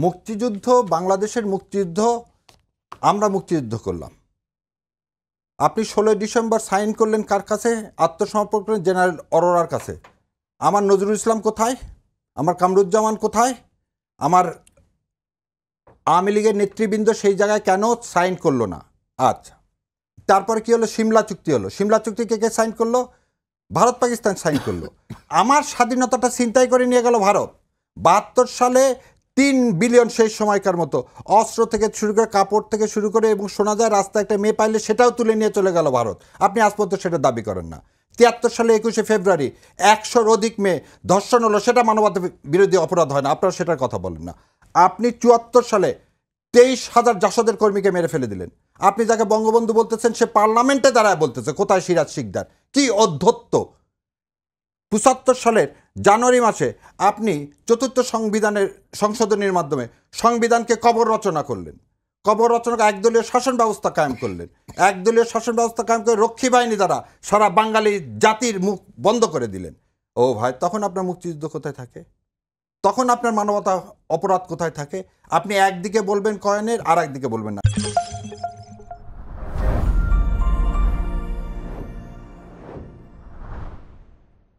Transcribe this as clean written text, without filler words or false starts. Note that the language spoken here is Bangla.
মুক্তিযুদ্ধ, বাংলাদেশের মুক্তিযুদ্ধ, আমরা মুক্তিযুদ্ধ করলাম। আপনি 16 ডিসেম্বর সাইন করলেন কার কাছে? আত্মসমর্পণ করলেন জেনারেল অরোরার কাছে। আমার নজরুল ইসলাম কোথায়? আমার কামরুজ্জামান কোথায়? আমার আওয়ামী লীগের নেতৃবৃন্দ সেই জায়গায় কেন সাইন করলো না? আচ্ছা, তারপরে কি হলো? সিমলা চুক্তি হলো। সিমলা চুক্তি কে কে সাইন করলো? ভারত পাকিস্তান সাইন করলো। আমার স্বাধীনতাটা ছিনতাই করে নিয়ে গেল ভারত। 72 সালে 3 বিলিয়ন সেই সময়কার মতো অস্ত্র থেকে শুরু করে, কাপড় থেকে শুরু করে, এবং শোনা যায় রাস্তায় একটা মেয়ে পাইলে সেটাও তুলে নিয়ে চলে গেল ভারত। আপনি আজ পর্যন্ত সেটা দাবি করেন না। 73 সালে 21শে ফেব্রুয়ারি 100-র অধিক মেয়ে ধর্ষণ হলো, সেটা মানবতা বিরোধী অপরাধ হয় না, আপনারা সেটার কথা বলেন না। আপনি 74 সালে 23,000 জাসদের কর্মীকে মেরে ফেলে দিলেন। আপনি যাকে বঙ্গবন্ধু বলতেছেন সে পার্লামেন্টে দাঁড়ায় বলতেছে কোথায় সিরাজ শিকদার? কি অধ্যত্ত! ৭৫ সালের জানুয়ারি মাসে আপনি চতুর্থ সংশোধনীর মাধ্যমে সংবিধানকে কবর রচনা করলেন। কবর রচনা একদলীয় শাসন ব্যবস্থা কায়েম করলেন। একদলীয় শাসন ব্যবস্থা কায়েম করে রক্ষী বাহিনী দ্বারা সারা বাঙালি জাতির মুখ বন্ধ করে দিলেন। ও ভাই, তখন আপনার মুক্তিযুদ্ধ কোথায় থাকে? তখন আপনার মানবতা অপরাধ কোথায় থাকে? আপনি একদিকে বলবেন কয়েনের, আর একদিকে বলবেন না।